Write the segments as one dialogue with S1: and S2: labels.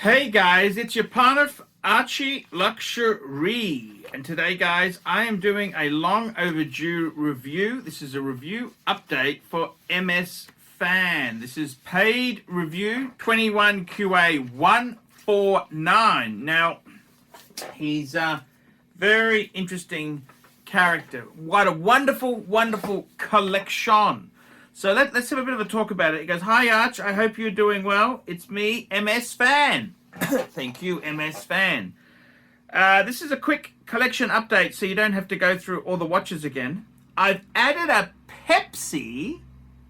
S1: Hey guys, it's your partner ArchieLuxury, and today guys I am doing a long overdue review. This is a review update for MS Fan. This is paid review 21QA149. Now he's a very interesting character. What a wonderful collection. So let's have a bit of a talk about it. He goes, "Hi Arch, I hope you're doing well. It's me, MS Fan." Thank you, MS Fan. This is a quick collection update so you don't have to go through all the watches again. I've added a Pepsi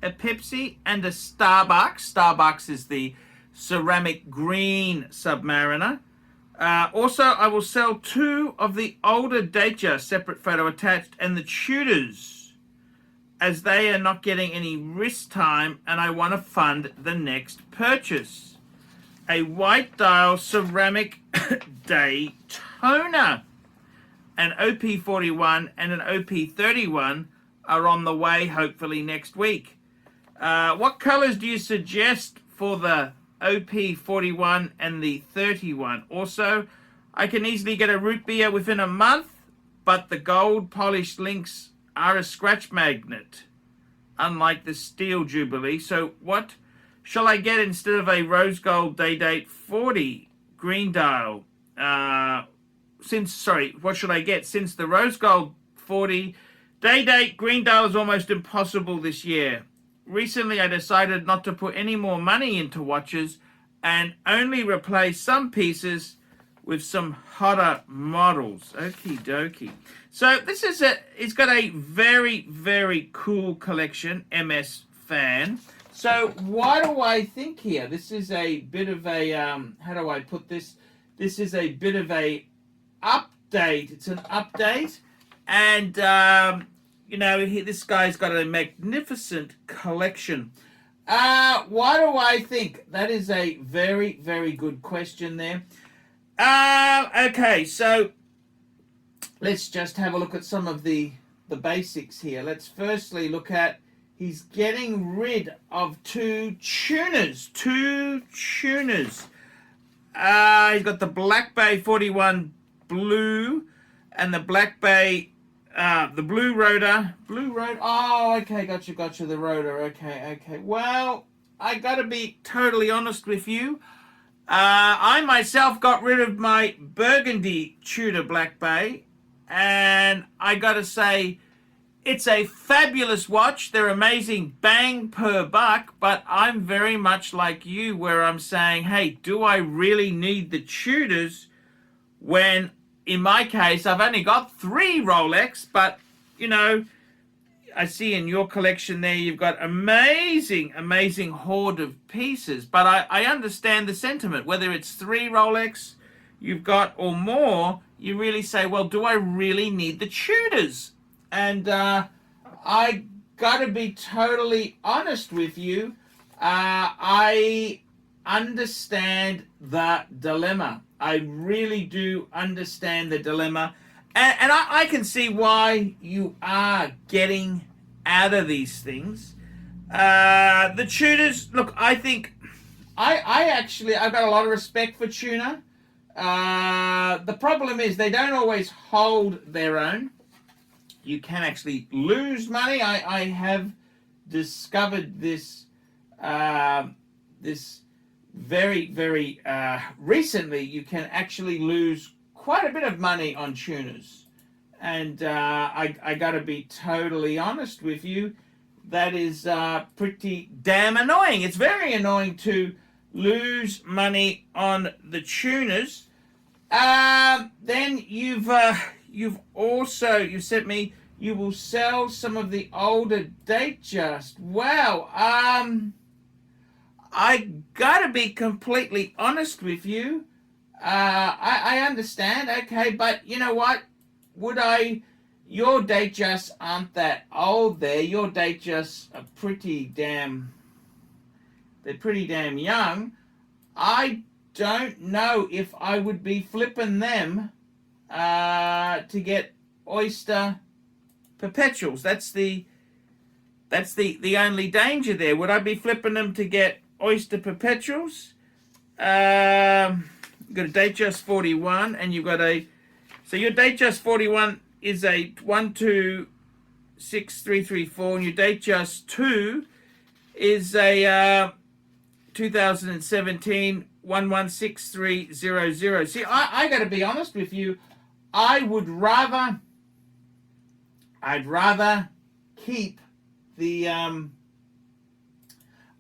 S1: and a Starbucks. Starbucks is the ceramic green Submariner. Also, I will sell 2 of the older Datejust, separate photo attached, and the Tudors, as they are not getting any wrist time and I want to fund the next purchase. A white dial ceramic Daytona. An OP41 and an OP31 are on the way hopefully next week. What colors do you suggest for the OP41 and the 31? Also, I can easily get a root beer within a month, but the gold polished links are a scratch magnet, unlike the steel Jubilee. So what shall I get instead of a rose gold day date 40 green dial? What should I get since the rose gold 40 day date green dial is almost impossible this year? Recently I decided not to put any more money into watches and only replace some pieces with some hotter models. Okie dokie. So this is it's got a very cool collection, MS Fan. So what do I think here? This is a bit of a, how do I put this? This is a bit of a update. It's an update. And, you know, this guy's got a magnificent collection. What do I think? That is a very good question there. Okay, so let's just have a look at some of the basics here. Let's firstly look at, he's getting rid of 2 tuners. He's got the Black Bay 41 blue and the Black Bay, the blue rotor. Oh, okay, gotcha, the rotor. Okay. Well, I gotta be totally honest with you. I myself got rid of my burgundy Tudor Black Bay, and I gotta say, it's a fabulous watch. They're amazing bang per buck, but I'm very much like you where I'm saying, hey, do I really need the Tudors when, in my case, I've only got 3 Rolex, but, you know, I see in your collection there you've got amazing hoard of pieces, but I understand the sentiment. Whether it's 3 Rolex you've got or more, you really say, well, do I really need the Tudors? And I gotta be totally honest with you, I understand the dilemma. I really do understand the dilemma. And I can see why you are getting out of these things. The Tudors, look, I think, I've got a lot of respect for Tuna. The problem is they don't always hold their own. You can actually lose money. I have discovered this, very recently. You can actually lose quite a bit of money on tuners, and I gotta be totally honest with you, that is pretty damn annoying. It's very annoying to lose money on the tuners. Then you've sent me, you will sell some of the older Datejust. Wow. I gotta be completely honest with you. I understand, okay, but you know what? Your Datejusts aren't that old there. Your Datejusts are pretty damn young. I don't know if I would be flipping them to get Oyster perpetuals. That's the only danger there. Would I be flipping them to get Oyster perpetuals? You've got a Datejust 41, and you've got a, so your Datejust 41 is a 126334, and your Datejust 2 is a 2017 116300. See, I got to be honest with you. I'd rather keep the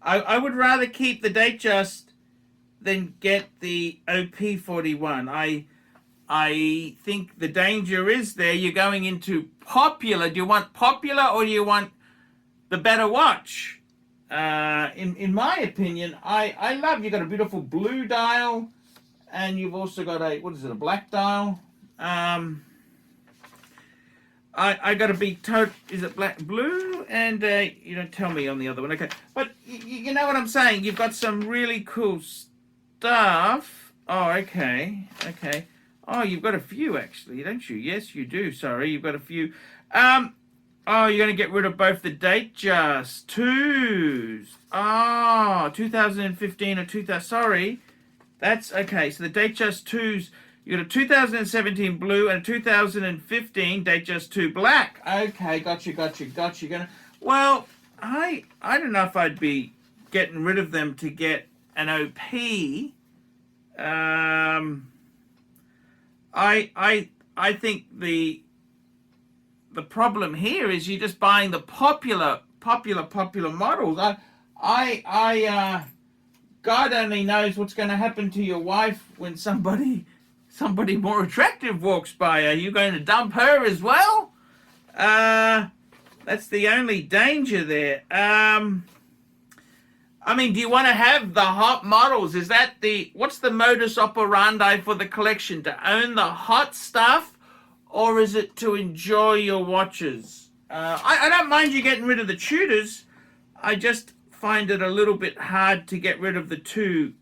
S1: I would rather keep the Datejust than get the OP41. I think the danger is there. You're going into popular. Do you want popular or do you want the better watch? In my opinion, I love, you've got a beautiful blue dial, and you've also got a, what is it, a black dial. I got to be is it black, blue, and you don't tell me on the other one. Okay, but you know what I'm saying. You've got some really cool stuff. Oh, okay. Oh, you've got a few actually, don't you? Yes, you do. Sorry, you've got a few. Oh, you're going to get rid of both the Datejust 2s. Oh, 2015 or 2000. Sorry. That's okay. So the Datejust 2s, you got a 2017 blue and a 2015 Datejust 2 black. Okay, got you. Well, I don't know if I'd be getting rid of them to get an OP. I think the problem here is you're just buying the popular models. God only knows what's going to happen to your wife when somebody more attractive walks by. Are you going to dump her as well? That's the only danger there. I mean, do you want to have the hot models? Is that what's the modus operandi for the collection? To own the hot stuff, or is it to enjoy your watches? I don't mind you getting rid of the Tudors. I just find it a little bit hard to get rid of the two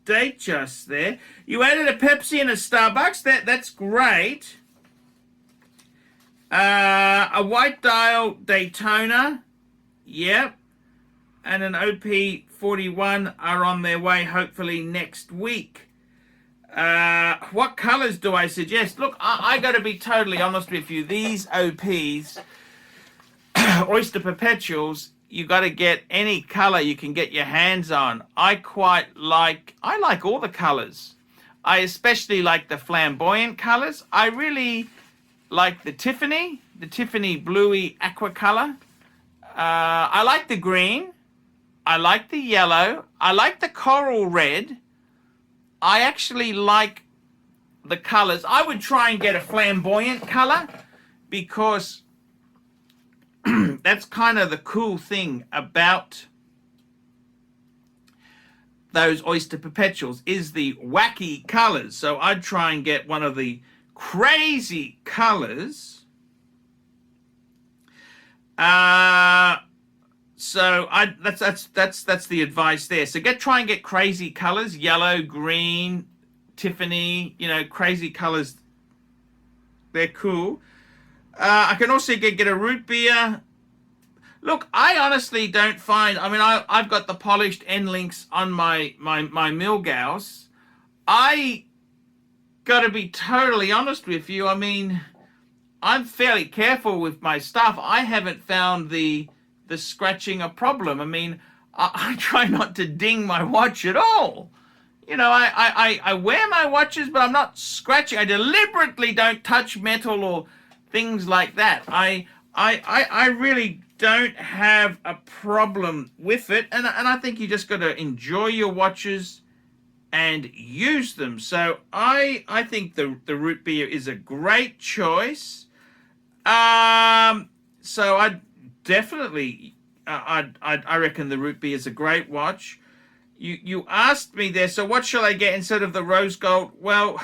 S1: Datejusts there. You added a Pepsi and a Starbucks. That's great. A white dial Daytona. Yep. And an OP41 are on their way hopefully next week. What colors do I suggest? Look, I got to be totally honest with you. These OPs, Oyster Perpetuals, you got to get any color you can get your hands on. I like all the colors. I especially like the flamboyant colors. I really like the Tiffany bluey aqua color. I like the green. I like the yellow. I like the coral red. I actually like the colors. I would try and get a flamboyant color because that's kind of the cool thing about those Oyster Perpetuals is the wacky colors. So I'd try and get one of the crazy colors. So that's the advice there. So try and get crazy colors, yellow, green, Tiffany, crazy colors. They're cool. I can also get a root beer. Look, I honestly don't find, I've got the polished end links on my Milgauss. I gotta be totally honest with you. I'm fairly careful with my stuff. I haven't found the scratching a problem. I try not to ding my watch at all. I wear my watches, but I'm not scratching. I deliberately don't touch metal or things like that. I really don't have a problem with it, and I think you just got to enjoy your watches and use them. So I think the root beer is a great choice. So I'd definitely, I reckon the root beer is a great watch. You asked me there, so what shall I get instead of the rose gold? Well,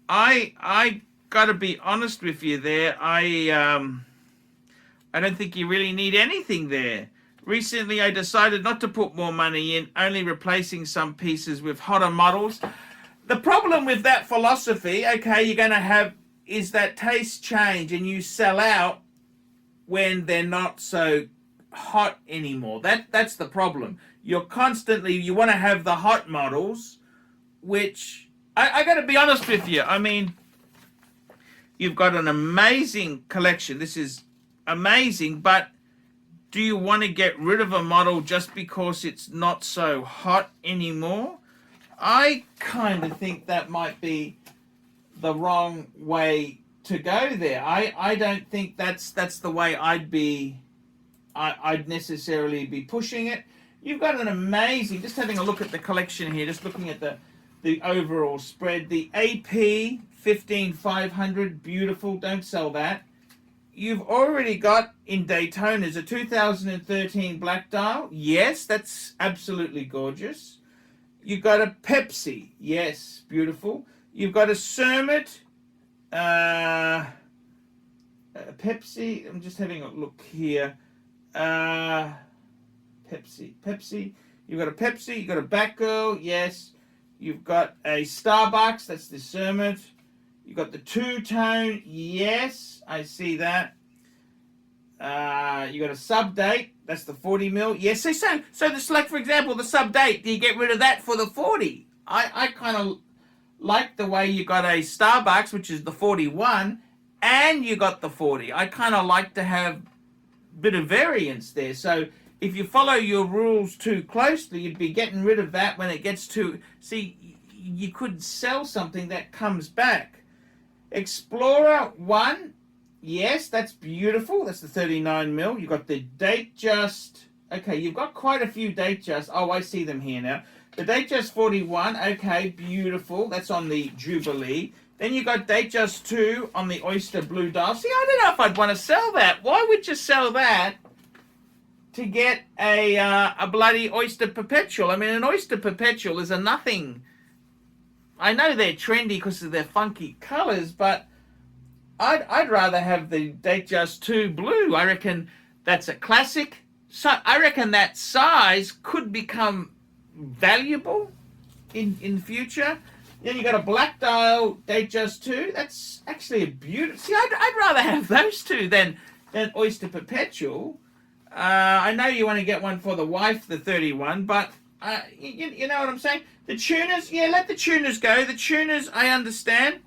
S1: I gotta be honest with you there. I don't think you really need anything there. Recently, I decided not to put more money in, only replacing some pieces with hotter models. The problem with that philosophy, okay, you're going to have, is that tastes change and you sell out when they're not so hot anymore. That's the problem. you want to have the hot models, which I got to be honest with you. I mean, you've got an amazing collection. This is amazing, but do you want to get rid of a model just because it's not so hot anymore? I kind of think that might be the wrong way to go there. I don't think that's the way I'd necessarily be pushing it. You've got an amazing, just having a look at the collection here, just looking at the overall spread, the AP 15500, beautiful, don't sell that. You've already got in Daytona's a 2013 black dial. Yes, that's absolutely gorgeous. You've got a Pepsi. Yes, beautiful. You've got a Cermet. A Pepsi. I'm just having a look here. Pepsi. You've got a Pepsi. You've got a Batgirl. Yes. You've got a Starbucks. That's the Cermet. You've got the two-tone. Yes, I see that. You got a sub-date. That's the 40 mil. Yes, so this, like, for example, the sub-date, do you get rid of that for the 40? I kind of like the way you got a Starbucks, which is the 41, and you got the 40. I kind of like to have a bit of variance there. So if you follow your rules too closely, you'd be getting rid of that when it gets to... See, you could sell something that comes back. Explorer 1, yes, that's beautiful. That's the 39 mil. You've got the Datejust. Okay, you've got quite a few Datejust. Oh, I see them here now. The Datejust 41, okay, beautiful. That's on the Jubilee. Then you got Datejust 2 on the Oyster blue dial. See, I don't know if I'd want to sell that. Why would you sell that to get a bloody Oyster perpetual? I mean, an Oyster perpetual is a nothing. I know they're trendy because of their funky colors, but I'd rather have the Datejust 2 blue. I reckon that's a classic. So I reckon that size could become valuable in future. Then you got a black dial Datejust 2. That's actually a beautiful. See, I'd rather have those two than Oyster perpetual. I know you want to get one for the wife, the 31, but you know what I'm saying? The tuners, yeah, let the tuners go. The tuners, I understand.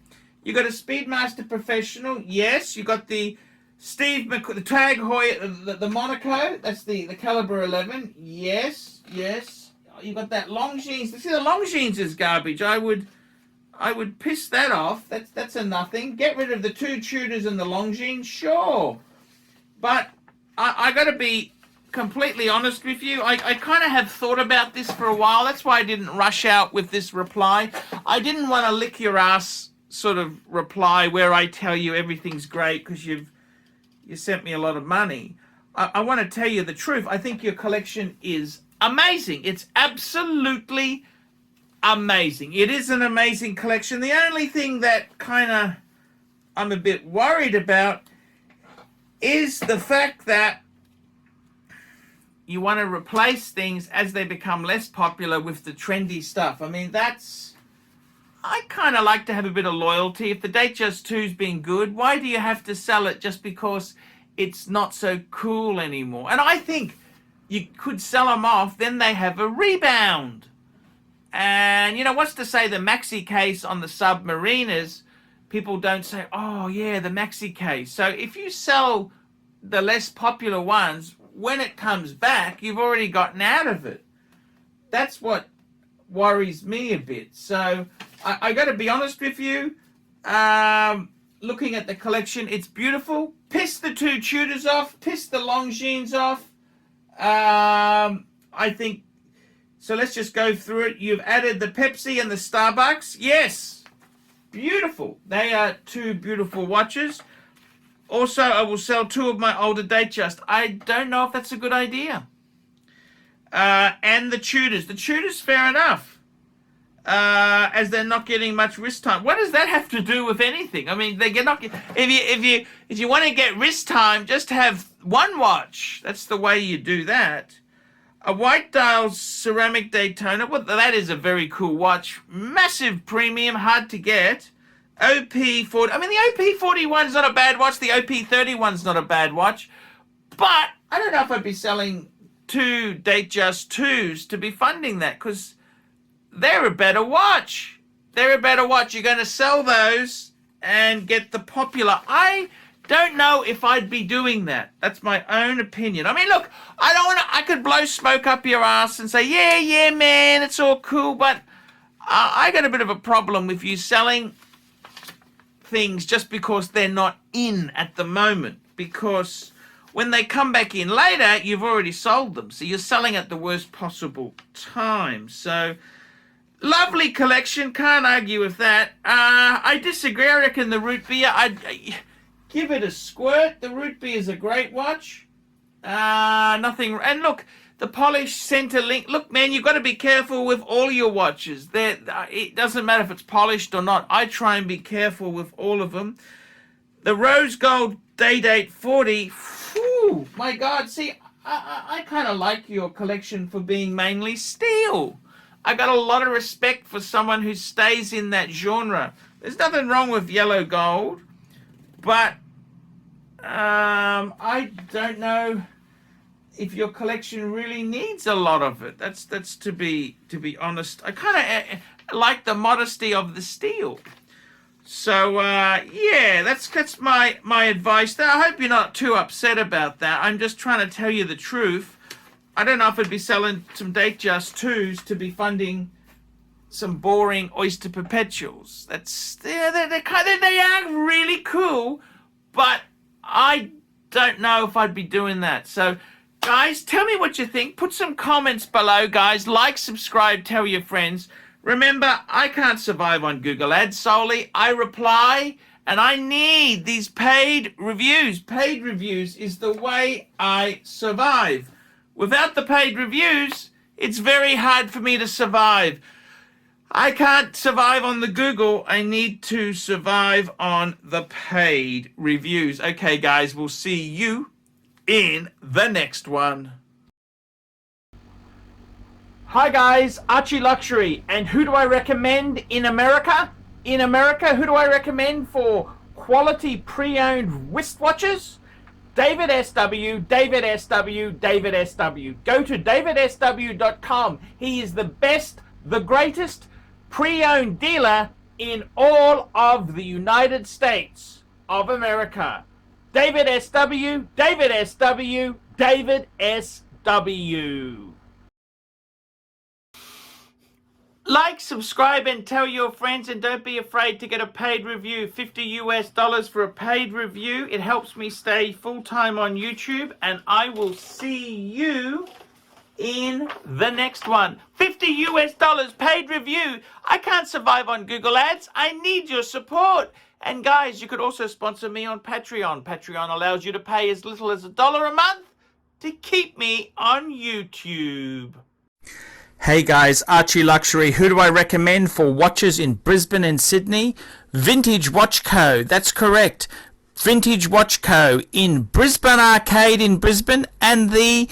S1: You got a Speedmaster Professional, yes. You got the the Tag Heuer, the Monaco. That's the Caliber 11, yes. You got that Longines. See, the Longines is garbage. I would piss that off. That's a nothing. Get rid of the two Tudors and the Longines, sure. But I got to be completely honest with you. I kind of have thought about this for a while. That's why I didn't rush out with this reply. I didn't want to lick your ass sort of reply where I tell you everything's great because you sent me a lot of money. I want to tell you the truth. I think your collection is amazing. It's absolutely amazing. It is an amazing collection. The only thing that kind of I'm a bit worried about is the fact that you want to replace things as they become less popular with the trendy stuff. I mean, I kind of like to have a bit of loyalty. If the Datejust 2's been good, why do you have to sell it just because it's not so cool anymore? And I think you could sell them off, then they have a rebound. And, you know, what's to say the maxi case on the Submariners, people don't say, oh, yeah, the maxi case. So if you sell the less popular ones, when it comes back, you've already gotten out of it. That's what worries me a bit. So I got to be honest with you. Looking at the collection, it's beautiful. Piss the two Tudors off. Piss the Longines off. I think, so let's just go through it. You've added the Pepsi and the Starbucks. Yes. Beautiful. They are two beautiful watches. Also, I will sell two of my older Datejust. I don't know if that's a good idea. And the Tudors. The Tudors, fair enough. As they're not getting much wrist time. What does that have to do with anything? I mean, if you want to get wrist time, just have one watch. That's the way you do that. A white dial ceramic Daytona. Well, that is a very cool watch. Massive premium, hard to get. OP40. I mean, the OP41's not a bad watch. The OP31's not a bad watch. But I don't know if I'd be selling 22 Datejust 2s to be funding that, because they're a better watch. They're a better watch. You're going to sell those and get the popular. I don't know if I'd be doing that. That's my own opinion. I mean, look, I could blow smoke up your ass and say, yeah, man, it's all cool, but I got a bit of a problem with you selling things just because they're not in at the moment, because when they come back in later, you've already sold them. So you're selling at the worst possible time. So lovely collection. Can't argue with that. I disagree. I reckon the root beer, I'd give it a squirt. The root beer is a great watch. Nothing. And look, the polished center link. Look, man, you've got to be careful with all your watches. It doesn't matter if it's polished or not. I try and be careful with all of them. The rose gold day date 40. Whew, my God. See, I kind of like your collection for being mainly steel. I got a lot of respect for someone who stays in that genre. There's nothing wrong with yellow gold, but I don't know if your collection really needs a lot of it. That's to be honest. I kind of like the modesty of the steel. So yeah, that's my advice there. I hope you're not too upset about that. I'm just trying to tell you the truth. I don't know if I'd be selling some Datejust 2s to be funding some boring Oyster perpetuals. They are really cool, but I don't know if I'd be doing that. So guys, tell me what you think. Put some comments below, guys. Like, subscribe, tell your friends. Remember, I can't survive on Google Ads solely. I reply, and I need these paid reviews. Paid reviews is the way I survive. Without the paid reviews, it's very hard for me to survive. I can't survive on the Google. I need to survive on the paid reviews. Okay, guys, we'll see you in the next one. Hi guys, ArchieLuxury, and who do I recommend in America? In America, who do I recommend for quality pre-owned wristwatches? David SW, David SW, David SW. Go to davidsw.com. He is the best, the greatest pre-owned dealer in all of the United States of America. David SW, David SW, David SW. Like, subscribe, and tell your friends, and don't be afraid to get a paid review. $50 for a paid review. It helps me stay full-time on YouTube, and I will see you in the next one. $50 paid review. I can't survive on Google Ads. I need your support. And guys, you could also sponsor me on Patreon. Patreon allows you to pay as little as $1 a month to keep me on YouTube. Hey guys, ArchieLuxury. Who do I recommend for watches in Brisbane and Sydney? Vintage Watch Co. That's correct. Vintage Watch Co. in Brisbane Arcade in Brisbane and the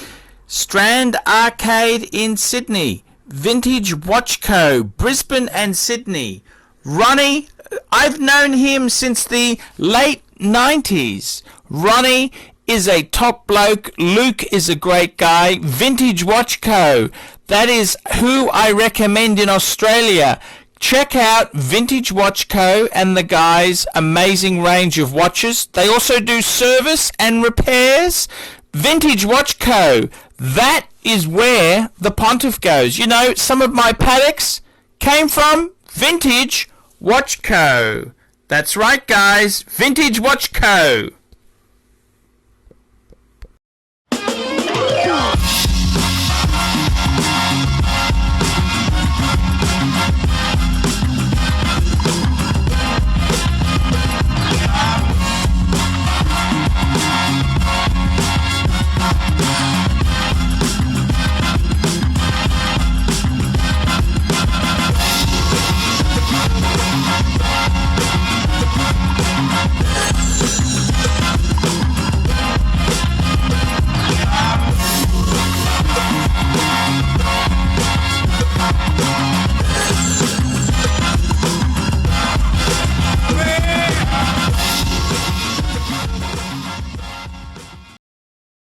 S1: Strand Arcade in Sydney. Vintage Watch Co. Brisbane and Sydney. Ronnie, I've known him since the late 90s. Ronnie is a top bloke. Luke is a great guy. Vintage Watch Co. That is who I recommend in Australia. Check out Vintage Watch Co. and the guys' amazing range of watches. They also do service and repairs. Vintage Watch Co. That is where the Pontiff goes. You know, some of my Pateks came from Vintage Watch Co. That's right, guys. Vintage Watch Co.